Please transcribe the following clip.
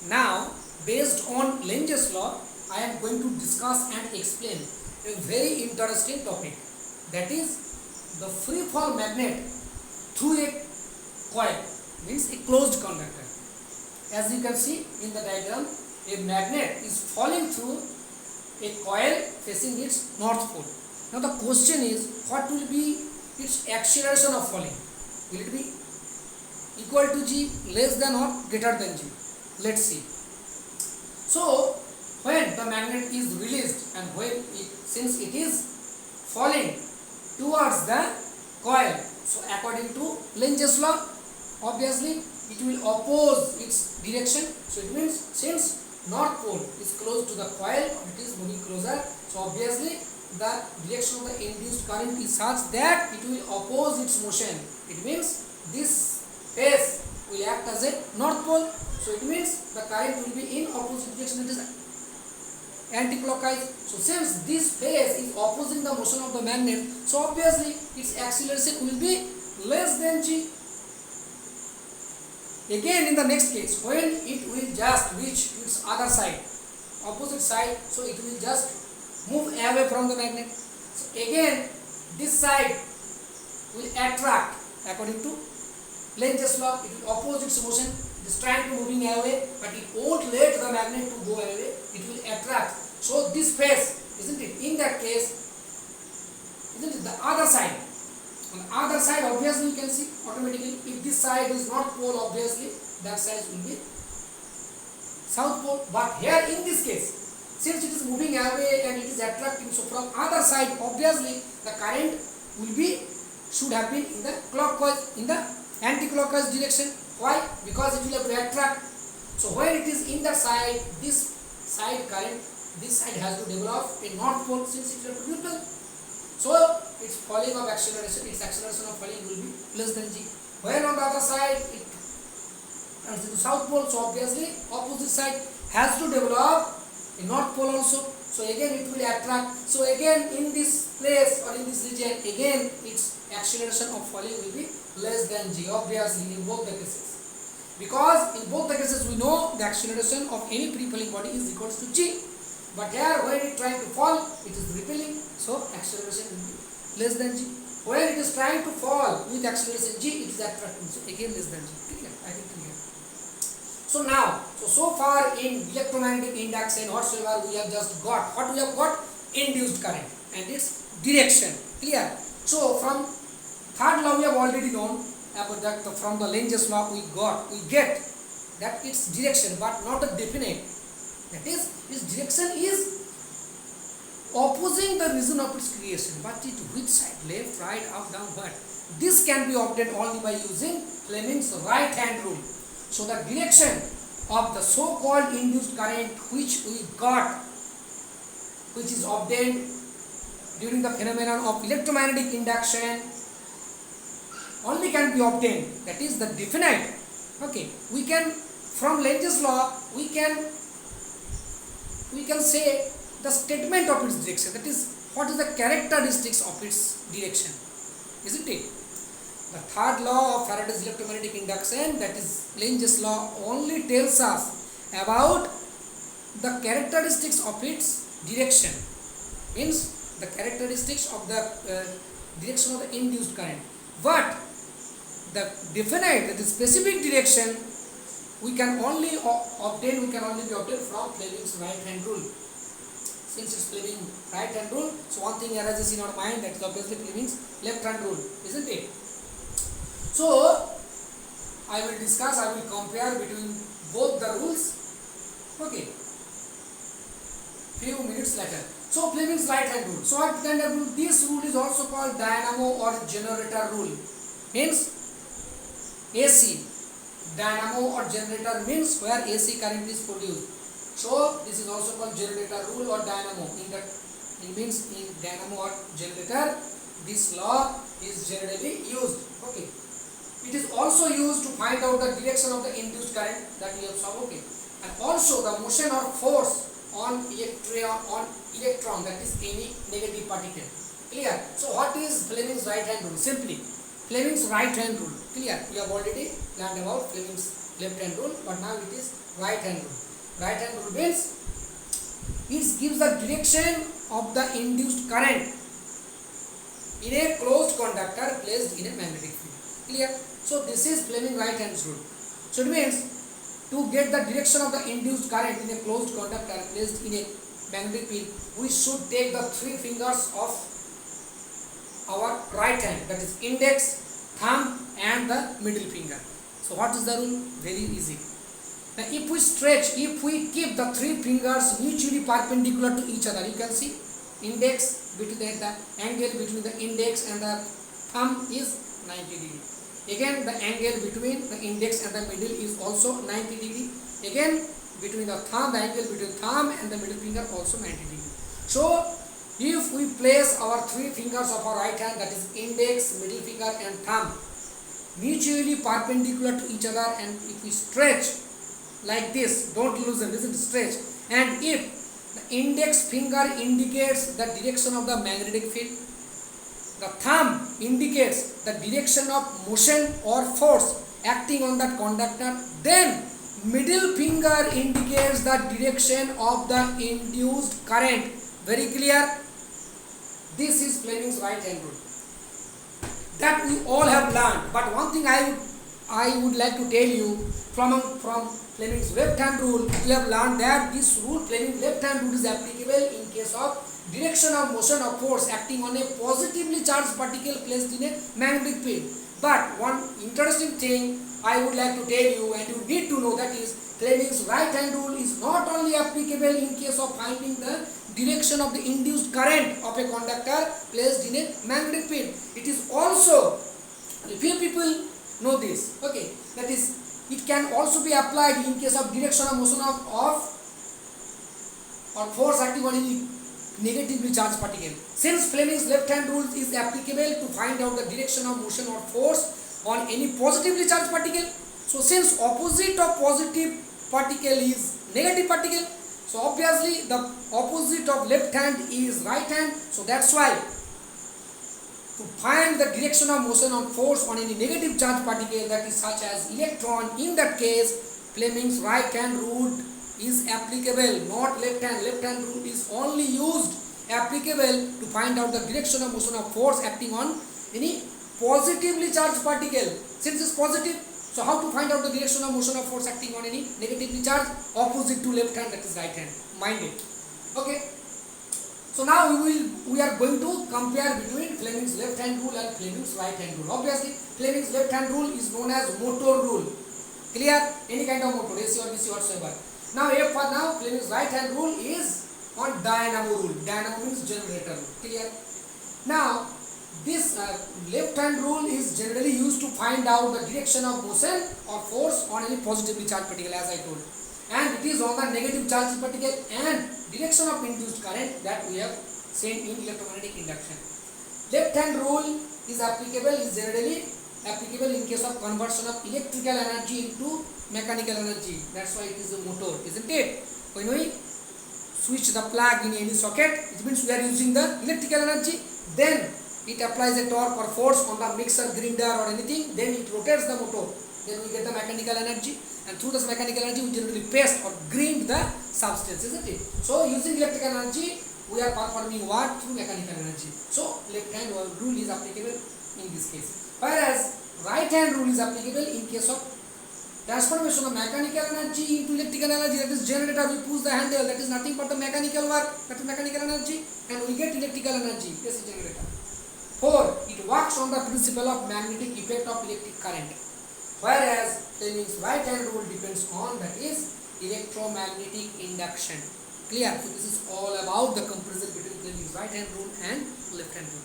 Now, based on Lenge's law, I am going to discuss and explain a very interesting topic, that is the free fall magnet through a coil, means a closed conductor. As you can see in the diagram, a magnet is falling through a coil facing its north pole. Now the question is, what will be its acceleration of falling? Will it be equal to g, less than or greater than g? Let's see. So when the magnet is released and since it is falling towards the coil, so according to Lenge's law, obviously it will oppose its direction. So it means since north pole is close to the coil, it is moving closer, so obviously the direction of the induced current is such that it will oppose its motion. It means this phase will act as a north pole, so it means the current will be in opposite direction, it is anti-clockwise. So since this phase is opposing the motion of the magnet, so obviously its acceleration will be less than g. Again in the next case, when it will just reach to its other side, opposite side, so it will just move away from the magnet. So again this side will attract according to Lenge's law, it will oppose its motion. It is trying to moving away, but it won't let the magnet to go away, it will attract. So this phase, isn't it, in that case, isn't it, the other side, on the other side obviously you can see automatically, if this side is north pole, obviously that side will be south pole. But here in this case, since it is moving away and it is attracting, so from other side obviously the current will be, should have been in the clockwise, in the anti-clockwise direction. Why? Because it will have to attract. So when it is in the side, this side current, this side has to develop a north pole since it is neutral. So its falling of acceleration, its acceleration of falling will be less than g. When on the other side it turns into south pole, so obviously opposite side has to develop a north pole also. So again it will attract. So again in this place or in this region, again its acceleration of falling will be less than g, obviously in both the cases. Because in both the cases we know the acceleration of any free falling body is equals to g. But here when it trying to fall, it is repelling, so acceleration will be less than g. When it is trying to fall with acceleration g, it is attracting, so again less than g. Clear? I think clear. So now, so far in electromagnetic induction whatsoever we have just got, what we have got? Induced current and its direction. Clear? So from third law we have already known about that. From the Lenge's law we get that its direction, but not a definite. That is, its direction is opposing the region of its creation, but it which side, left, right, up, down, what? This can be obtained only by using Fleming's right hand rule. So the direction of the so-called induced current which we got, which is obtained during the phenomenon of electromagnetic induction, only can be obtained, that is the definite. Okay, we can, from Lenge's law, we can say the statement of its direction, that is what is the characteristics of its direction, isn't it? The third law of Faraday's electromagnetic induction, that is Lenge's law, only tells us about the characteristics of its direction, means the characteristics of the direction of the induced current. But the definite, that is specific direction, we can only be obtained from Fleming's right hand rule. Since it's Fleming's right hand rule, so one thing arises in our mind, that is obviously Fleming's left hand rule, isn't it? So I will compare between both the rules, okay, few minutes later. So Fleming's right hand rule. So what kind of rule? This rule is also called dynamo or generator rule. Means AC. Dynamo or generator means where AC current is produced. So this is also called generator rule or dynamo. It means in dynamo or generator, this law is generally used. Okay. It is also used to find out the direction of the induced current that we have saw. Okay. And also the motion or force on electron, that is any negative particle. Clear? So what is Fleming's right hand rule? Simply Fleming's right hand rule. Clear? We have already learned about Fleming's left hand rule, but now it is right hand rule. Right hand rule means it gives the direction of the induced current in a closed conductor placed in a magnetic field. Clear? So this is Fleming right hand rule. So it means to get the direction of the induced current in a closed conductor placed in a magnetic field, we should take the three fingers of our right hand, that is index, thumb and the middle finger. So what is the rule? Very easy. Now if we keep the three fingers mutually perpendicular to each other, you can see index between the angle between the index and the thumb is 90 degree. Again the angle between the index and the middle is also 90 degree. Again between the thumb, the angle between thumb and the middle finger also 90 degree. So if we place our three fingers of our right hand, that is index, middle finger and thumb, mutually perpendicular to each other, and if we stretch like this, don't loosen, listen to stretch, and if the index finger indicates the direction of the magnetic field, the thumb indicates the direction of motion or force acting on that conductor, then middle finger indicates the direction of the induced current. Very clear? This is Fleming's right hand rule that we all have learned. But one thing I would like to tell you, from Fleming's left hand rule, we have learned that this rule, Fleming's left hand rule, is applicable in case of direction of motion or force acting on a positively charged particle placed in a magnetic field. But one interesting thing I would like to tell you, and you need to know, that is Fleming's right hand rule is not only applicable in case of finding the direction of the induced current of a conductor placed in a magnetic field. It is also, few people know this, okay, that is it can also be applied in case of direction of motion of or force acting on any negatively charged particle. Since Fleming's left hand rule is applicable to find out the direction of motion or force on any positively charged particle, so since opposite of positive particle is negative particle, so obviously the opposite of left hand is right hand. So that's why to find the direction of motion or force on any negative charged particle, that is such as electron, in that case Fleming's right hand rule is applicable, not left hand. Left hand rule is only used, applicable to find out the direction of motion of force acting on any positively charged particle. Since it's positive, so how to find out the direction of motion of force acting on any negatively charged? Opposite to left hand, that is right hand. Mind it. Okay. So now we are going to compare between Fleming's left hand rule and Fleming's right hand rule. Obviously, Fleming's left hand rule is known as motor rule. Clear? Any kind of motor, AC or DC whatsoever. Now, Fleming's right hand rule is on dynamo rule. Dynamo means generator rule. Clear? Now, this left hand rule is generally used to find out the direction of motion or force on any positively charged particle, as I told. And it is on the negative charged particle and direction of induced current that we have seen in electromagnetic induction. Left hand rule is generally applicable in case of conversion of electrical energy into mechanical energy. That's why it is a motor, isn't it? When we switch the plug in any socket, it means we are using the electrical energy. Then it applies a torque or force on the mixer, grinder or anything. Then it rotates the motor. Then we get the mechanical energy. And through this mechanical energy, we generally paste or grind the substance, isn't it? So using electrical energy, we are performing what? Through mechanical energy. So left hand rule is applicable in this case. Whereas right hand rule is applicable in case of transformation of mechanical energy into electrical energy. That is generator, we push the handle, that is nothing but the mechanical work, that is mechanical energy, and we get electrical energy, yes, generator. 4. It works on the principle of magnetic effect of electric current. Whereas Fleming's right hand rule depends on, that is, electromagnetic induction. Clear? So this is all about the comparison between Fleming's right hand rule and left hand rule.